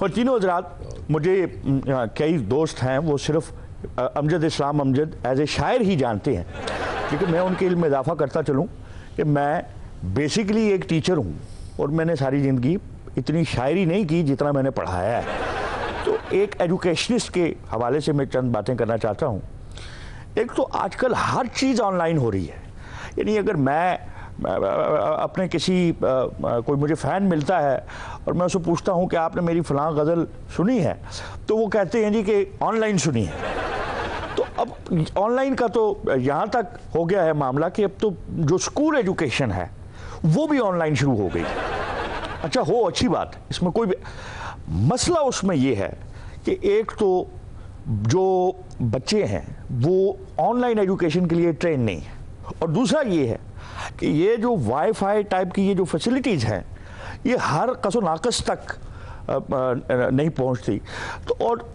और तीनों हजरात, मुझे कई दोस्त हैं वो सिर्फ अमजद इस्लाम अमजद एज ए शायर ही जानते हैं, क्योंकि मैं उनके इल्म में इजाफा करता चलूँ कि मैं बेसिकली एक टीचर हूँ और मैंने सारी ज़िंदगी इतनी शायरी नहीं की जितना मैंने पढ़ाया है। तो एक एजुकेशनिस्ट के हवाले से मैं चंद बातें करना चाहता हूँ। एक तो आजकल हर चीज़ ऑनलाइन हो रही है, यानी अगर मैं अपने किसी कोई मुझे फ़ैन मिलता है और मैं उससे पूछता हूँ कि आपने मेरी फ़लाँ गज़ल सुनी है, तो वो कहते हैं जी कि ऑनलाइन सुनी है। तो अब ऑनलाइन का तो यहाँ तक हो गया है मामला कि अब तो जो स्कूल एजुकेशन है वो भी ऑनलाइन शुरू हो गई। अच्छा हो, अच्छी बात, इसमें कोई मसला उसमें ये है कि एक तो जो बच्चे हैं वो ऑनलाइन एजुकेशन के लिए ट्रेन नहीं है, और दूसरा ये है कि ये जो वाईफाई टाइप की ये जो फैसिलिटीज़ हैं ये हर कसो नाकस तक नहीं पहुंचती। तो और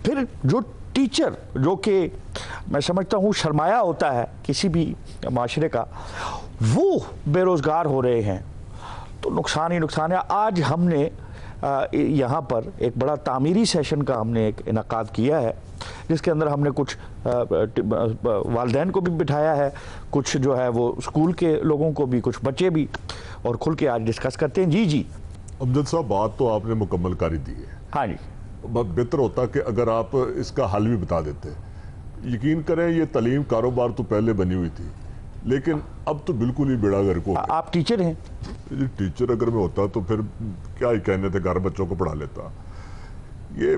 फिर जो टीचर, जो कि मैं समझता हूँ सरमाया होता है किसी भी माशरे का, वो बेरोज़गार हो रहे हैं, तो नुकसान ही नुकसान है। आज हमने यहाँ पर एक बड़ा तामीरी सेशन का हमने एक इनकाद किया है, जिसके अंदर हमने कुछ वालिदैन को भी बिठाया है, कुछ जो है वो स्कूल के लोगों को भी, कुछ बच्चे भी, और खुल के आज डिस्कस करते हैं। जी जी अमजद साहब, बात तो आपने मुकम्मल कर ही दी है। हाँ जी, बेहतर होता कि अगर आप इसका हल भी बता देते। यकीन करें ये तालीम कारोबार तो पहले बनी हुई थी, लेकिन अब तो बिल्कुल ही बेड़ा गर्क हो गया। आप टीचर हैं? जी, टीचर अगर मैं होता तो फिर क्या ही कहने थे, घर बच्चों को पढ़ा लेता। ये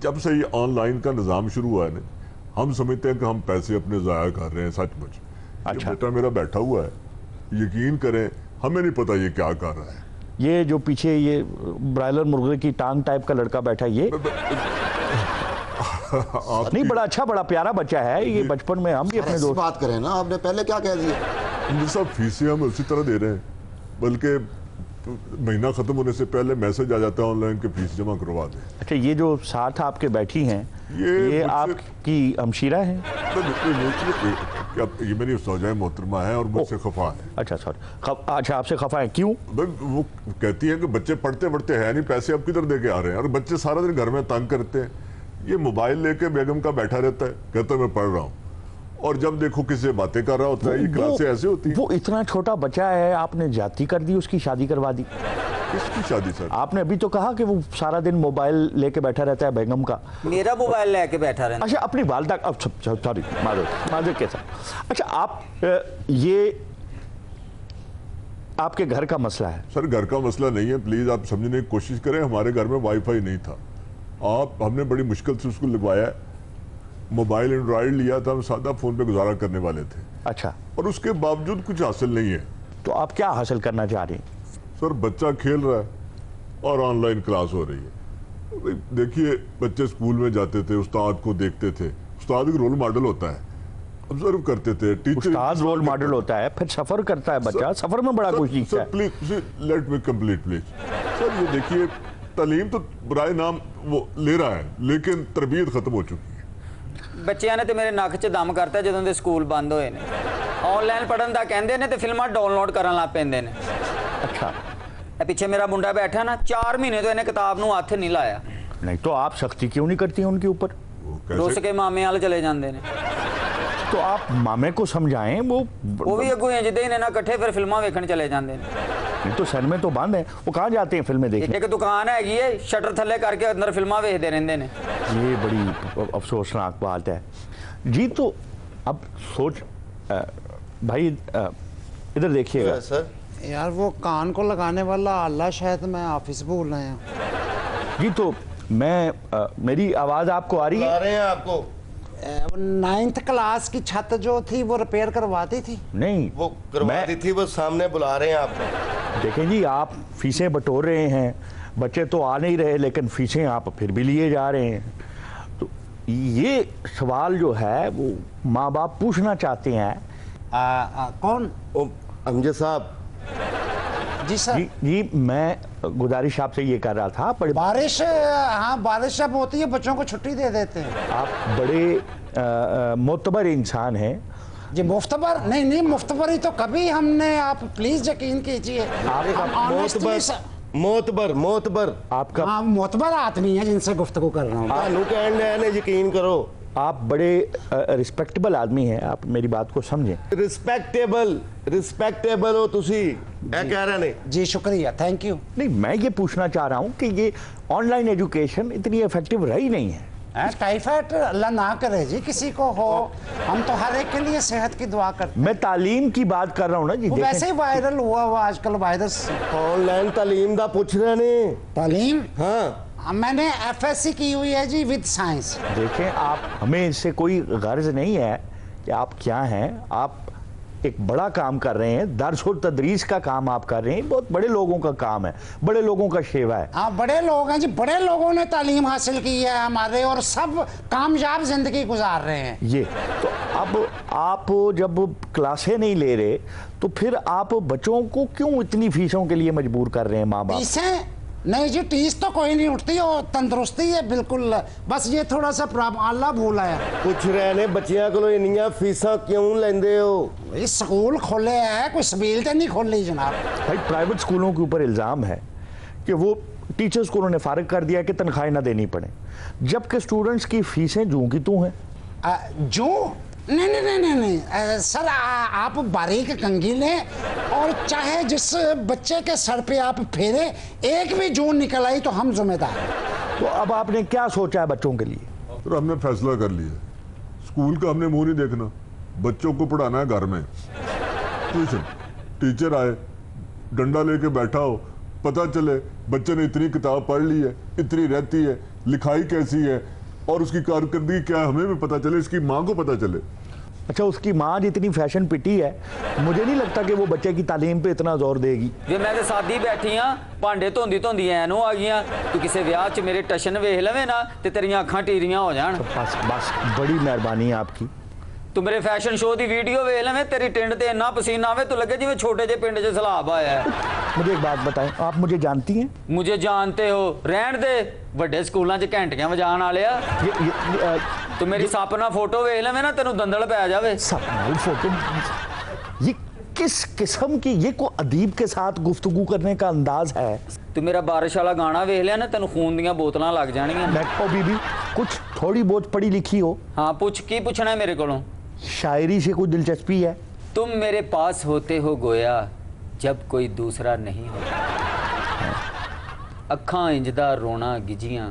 जब से ये ऑनलाइन का निज़ाम शुरू हुआ है ना, हम समझते हैं कि हम पैसे अपने ज़ाया कर रहे हैं, सचमुच। अच्छा। बेटा मेरा बैठा हुआ है, यकीन करें हमें नहीं पता ये क्या कर रहा है। ये जो पीछे ये ब्रायलर मुर्गे की टांग टाइप का लड़का बैठा है, ये नहीं, बड़ा अच्छा बड़ा प्यारा बच्चा है ये। बचपन में हम भी अपने दोस्त बात करें ना, आपने पहले क्या कह दिया? सब फीसें हम उसी तरह दे रहे हैं, बल्कि महीना खत्म होने से पहले मैसेज आ जाता है ऑनलाइन के फीस जमा करवा दें। अच्छा, ये जो साथ आपके बैठी हैं ये आपकी हमशीरा है? ये मेरी सौजाए मोहतरमा है और मुझसे खफा है। अच्छा सॉरी, अच्छा आपसे खफा है, क्यों? वो कहती है कि बच्चे पढ़ते पढ़ते हैं नहीं, पैसे अब किधर दे के आ रहे हैं, और बच्चे सारा दिन घर में तंग करते हैं। ये मोबाइल लेके बेगम का बैठा रहता है, कहता है मैं पढ़ रहा हूँ, और जब देखो किसी से बातें कर रहा होता है। ये क्लासें ऐसे होती है। वो इतना छोटा बच्चा है, आपने जाती कर दी, उसकी शादी करवा दी। किसकी शादी सर? आपने अभी तो कहा कि वो सारा दिन मोबाइल लेके बैठा रहता है बेगम का। मेरा मोबाइल लेके बैठा रहता। अच्छा, अपनी वालदा, सॉरी माजूर के साथ। अच्छा, आप ये आपके घर का मसला है? सर घर का मसला नहीं है, प्लीज आप समझने की कोशिश करें। हमारे घर में वाईफाई नहीं था, हमने बड़ी मुश्किल से उसको लगवाया। मोबाइल एंड्रॉइड लिया था, हम सादा फोन पे गुजारा करने वाले थे। अच्छा, और उसके बावजूद कुछ हासिल नहीं है। तो आप क्या हासिल करना चाह रहे हैं? सर बच्चा खेल रहा है और ऑनलाइन क्लास हो रही है। देखिए, बच्चे स्कूल में जाते थे, उस्ताद को देखते थे, उस्ताद एक रोल मॉडल होता है, ऑब्जर्व करते थे। टीचर उस्ताद रोल मॉडल होता है, फिर सफर करता है बच्चा, सफर में बड़ा कुछ सीखता है। Please let me complete please. Sir ये देखिए, तालीम तो बुराए नाम वो ले रहा है, लेकिन तरबियत खत्म हो चुकी है। ਬੱਚਿਆਂ ਨੇ ਤੇ ਮੇਰੇ ਨੱਕ 'ਚ ਦਮ ਕਰਤਾ ਜਦੋਂ ਦੇ ਸਕੂਲ ਬੰਦ ਹੋਏ ਨੇ। ਆਨਲਾਈਨ ਪੜਨ ਦਾ ਕਹਿੰਦੇ ਨੇ ਤੇ ਫਿਲਮਾਂ ਡਾਊਨਲੋਡ ਕਰਨ ਲੱਗ ਪੈਂਦੇ ਨੇ। अच्छा, ਇਹ ਪਿੱਛੇ ਮੇਰਾ ਮੁੰਡਾ ਬੈਠਾ ਨਾ, 4 ਮਹੀਨੇ ਤੋਂ ਇਹਨੇ ਕਿਤਾਬ ਨੂੰ ਹੱਥ ਨਹੀਂ ਲਾਇਆ। नहीं तो आप सख्ती क्यों नहीं करती हैं उनके ऊपर? ਰੁੱਸ ਕੇ ਮਾਮੇ ਵਾਲ ਚਲੇ ਜਾਂਦੇ ਨੇ। तो आप मामे को समझाएं। वो भी अगू जिद्दां ही ने ना इकट्ठे फिर फिल्मां वेखण चले जाते हैं। नहीं तो सिनेमे तो बंद है, वो कहाँ जाते हैं फिल्में देखने? एक दुकान हैगी है, शटर थल्ले करके अंदर फिल्मां वेखदे रहंदे ने। ये बड़ी अफसोसनाक बात है जी। तो अब सोच भाई इधर देखिएगा सर। यार वो कान को लगाने वाला आला शायद मैं ऑफिस बोल रहे हैं जी। तो मैं मेरी आवाज़ आपको आ रही है? आ रहे हैं आपको। 9th क्लास की छत जो थी वो रिपेयर करवाती थी? नहीं, वो करवाती थी, वो सामने बुला रहे हैं आपको। देखें जी, आप फीसें बटोर रहे हैं, बच्चे तो आ नहीं रहे, लेकिन फीसें आप फिर भी लिए जा रहे हैं। तो ये सवाल जो है वो माँ बाप पूछना चाहते हैं। कौन? अमजद साहब। जी सर। जी मैं गुजारिश आपसे ये कर रहा था, बड़े बारिश, हाँ बारिश जब होती है बच्चों को छुट्टी दे देते हैं। आप बड़े मोतबर इंसान हैं जी। मुफ्तबर नहीं, मुफ्तबरी तो कभी हमने, आप प्लीज यकीन कीजिए। मोतबर मोतबर आपका हाँ मोतबर आदमी है जिनसे गुफ्तगू कर रहा हूँ। ਤੁਹਾਨੂੰ ਕਹਿਣ ਡਿਆ ਨੇ ਯਕੀਨ ਕਰੋ। आप बड़े रिस्पेक्टेबल आदमी हैं, आप मेरी बात को समझें। ਰਿਸਪੈਕਟੇਬਲ ਹੋ ਤੁਸੀਂ, ਇਹ ਕਹਿ ਰਹੇ ਨੇ। जी शुक्रिया, थैंक यू। नहीं, मैं ये पूछना चाह रहा हूँ कि ये ऑनलाइन एजुकेशन इतनी इफेक्टिव रही नहीं है। टाइफाइड अल्लाह ना करे जी किसी को हो, हम तो हर एक के लिए सेहत की दुआ करते मैं तालीम की बात कर रहा हूँ ना जी। हैं। वो वैसे ही वायरल हुआ आजकल वायरस। ऑनलाइन तालीम ਦਾ ਪੁੱਛ ਰਹੇ ਨੇ। तालीम हाँ मैंने एफएससी की हुई है जी विद साइंस। देखें, आप हमें इससे कोई गर्ज नहीं है कि आप क्या हैं। आप एक बड़ा काम कर रहे हैं, दर्स और तदरीस का काम आप कर रहे हैं, बहुत बड़े लोगों का काम है, बड़े लोगों का सेवा है। हाँ बड़े लोग हैं जी, बड़े लोगों ने तालीम हासिल की है हमारे, और सब कामयाब जिंदगी गुजार रहे हैं। ये तो अब आप जब क्लासें नहीं ले रहे तो फिर आप बच्चों को क्यों इतनी फीसों के लिए मजबूर कर रहे हैं माँ बाप? फीसें नहीं जी, टीस तो कोई नहीं उठती, और तंदुरुस्ती है बिल्कुल, बस ये थोड़ा सा प्रॉब्लम अल्लाह भूला है। ਪੁੱਛ ਰਹੇ ਨੇ ਬੱਚਿਆਂ ਕੋਲੋਂ ਇੰਨੀਆਂ ਫੀਸਾਂ ਕਿਉਂ ਲੈਂਦੇ ਹੋ? इस स्कूल खोले हैं, कोई सबील तो नहीं खोली जनाब। भाई प्राइवेट स्कूलों के ऊपर इल्ज़ाम है कि वो टीचर्स को उन्होंने फारिग कर दिया कि तनख्वाहें ना देनी पड़े, जबकि स्टूडेंट्स की फीसें जूं की तूं हैं। जो नहीं नहीं नहीं नहीं, नहीं। सर आप बारीक कंघी लें और चाहे जिस बच्चे के सर पे आप फेरे, एक भी जून निकल आई तो हम जिम्मेदार हैं। तो अब आपने क्या सोचा है बच्चों के लिए? तो हमने फैसला कर लिया, स्कूल का हमने मुंह नहीं देखना, बच्चों को पढ़ाना है घर में। ट्यूशन टीचर आए, डंडा लेके बैठा हो, पता चले बच्चे ने इतनी किताब पढ़ ली है, इतनी रहती है, लिखाई कैसी है और उसकी कारकर्दगी क्या है हमें भी पता चले, इसकी माँ को पता चले। अच्छा, उसकी माँ जितनी फैशन पिटी है, मुझे नहीं लगता कि वो बच्चे की तालीम पे इतना जोर देगी। ਵੇ ਮੈਂ ਤੇ ਸਾਦੀ ਬੈਠੀ ਆ, ਭਾਂਡੇ ਧੋਂਦੀ ਧੋਂਦੀ ਐ ਨੂੰ ਆ ਗਈਆਂ। ਤੂੰ ਕਿਸੇ ਵਿਆਹ 'ਚ ਮੇਰੇ ਟਸ਼ਨ ਵੇਖ ਲਵੇਂ ਨਾ ਤੇ ਤੇਰੀਆਂ ਅੱਖਾਂ ਟੀਰੀਆਂ ਹੋ ਜਾਣ। बस बस, बड़ी मेहरबानी है आपकी। ਤੂੰ ਮੇਰੇ ਫੈਸ਼ਨ ਸ਼ੋਅ ਦੀ ਵੀਡੀਓ ਵੇਖ ਲਵੇਂ, ਤੇਰੀ ਟਿੰਡ ਤੇ ਇੰਨਾ ਪਸੀਨਾ ਆਵੇ ਤੂੰ ਲੱਗੇ ਜਿਵੇਂ ਛੋਟੇ ਜਿਹੇ ਪਿੰਡ 'ਚ ਸਲਾਬ ਆਇਆ ਹੈ। मुझे एक बात बताएं, आप मुझे जानती हैं? ਮੁਝੇ ਜਾਣਤੇ ਹੋ, ਰਹਿਣ ਦੇ, ਵੱਡੇ ਸਕੂਲਾਂ 'ਚ ਘੰਟੀਆਂ ਵਜਾਣ ਵਾਲਿਆ। ਤੂੰ ਮੇਰੀ ਸੱਪ ਨਾਲ ਫੋਟੋ ਵੇਖ ਲਵੇਂ ਨਾ ਤੈਨੂੰ ਦੰਦਲ ਪੈ ਜਾਵੇ। सपना फोटो, ये किस किस्म की, ये को अदीब के साथ गुफ्तगू करने का अंदाज है? ਤੂੰ ਮੇਰਾ ਬਾਰਿਸ਼ ਵਾਲਾ ਗਾਣਾ ਵੇਖ ਲਿਆ ਨਾ, ਤੈਨੂੰ ਖੂਨ ਦੀਆਂ ਬੋਤਲਾਂ ਲੱਗ ਜਾਣਗੀਆਂ। बैठो बीबी, कुछ थोड़ी बहुत पढ़ी लिखी हो, ਹਾਂ ਪੁੱਛ, ਕੀ ਪੁੱਛਣਾ ਹੈ ਮੇਰੇ ਕੋਲੋਂ? शायरी से कोई दिलचस्पी है? तुम मेरे पास होते हो गोया जब कोई दूसरा नहीं होता, अखां इंजदा रोना गिजियां,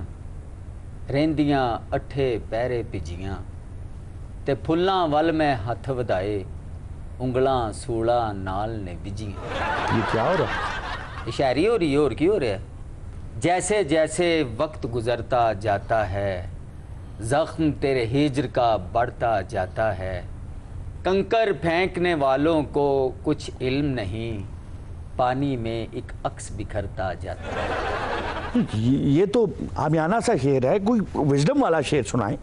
ਰਹਿੰਦੀਆਂ अठे पैरे भिजियां, ते फुल्लां वल मैं हथ वधाए, उंगलां सूला नाल ने विजियां। ये क्या हो रहा? ये शायरी हो रही है, और की हो रहा है? जैसे जैसे वक्त गुजरता जाता है, जख्म तेरे हिज्र का बढ़ता जाता है, कंकर फेंकने वालों को कुछ इल्म नहीं, पानी में एक अक्स बिखरता जाता है। ये तो आमियाना सा शेर है, कोई विजडम वाला शेर सुनाएं।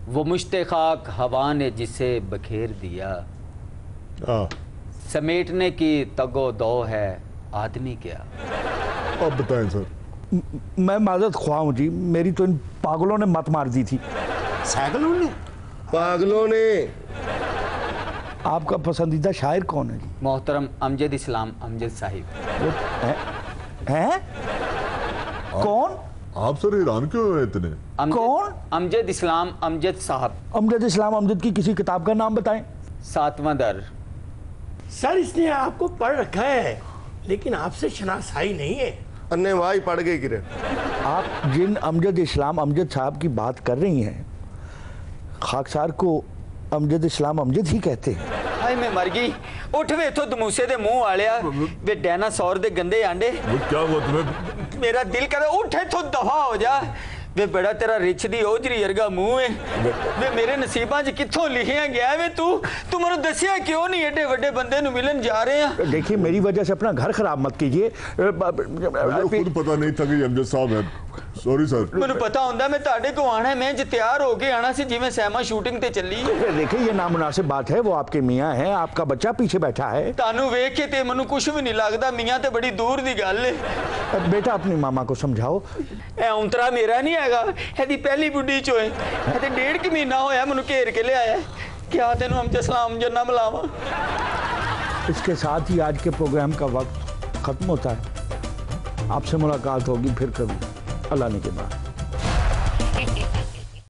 वो मुश्ते खाक हवा ने जिसे बखेर दिया, समेटने की तगो दो है आदमी क्या। अब बताएं सर। मैं माजरत ख्वाह हूँ जी, मेरी तो इन पागलों ने मत मार दी थी। साइकिलों ने पागलों ने। आपका पसंदीदा शायर कौन है जी? मोहतरम अमजद इस्लाम अमजद साहिब। वो हैं? कौन? आप सर हैरान क्यों हुए इतने? कौन? अमजद इस्लाम अमजद साहब। अमजद इस्लाम अमजद की किसी किताब का नाम बताएं। 7वां दर। सर इसने आपको पढ़ रखा है लेकिन आपसे शनासाई नहीं है। अन्ने वाही पड़ गई किरे। आप जिन अमजद इस्लाम अमजद साहब की बात कर रही हैं, खाकसार को अमजद इस्लाम अमजद ही कहते हैं। हाय मैं मर गई। उठ वे इथों दमूसे दे मुंह वालिया, वे डायनासौर दे गंदे आंडे। वो क्या हुआ तुम्हें? मेरा दिल करे उठ इथों दफा हो जा। वे बड़ा तेरा रिछ दी ओजरी वर्गा मुंह है। वे मेरे नसीबां च कित्थों लिखिया गया वे तू मेनू दसिया क्यों नहीं? एडे बड़े बंदे नु मिलन जा रहे हैं। देखिए, मेरी वजह से अपना घर खराब मत कीजिए। मुझे खुद पता नहीं था कि ये अमजद साहब है, सॉरी सर। मैनू पता होंदा मैं ताड़े को आना है, मैं ज तैयार होके आना सी जिवें सैमा शूटिंग ते चली। देखिए, ये नामुनासिब बात है, वो आपके मियाँ हैं, आपका बच्चा पीछे बैठा है। तानू वेख के ते मैनू कुछ भी नहीं लगदा, मियाँ ते बड़ी दूर दी गल है। बेटा अपनी मामा को समझाओ। ए औंतरा मेरा नहीं हैगा, एदी पहली बुढ़ी चो है। ए ते 1.5 महीना होया मैनू घेर के ले आया। क्या तेनू अमजद इस्लाम जन्ना बुलावा? इसके साथ ही आज के प्रोग्राम का वक्त खत्म होता है। आपसे मुलाकात होगी फिर कभी, अल्लाह ने के बाद।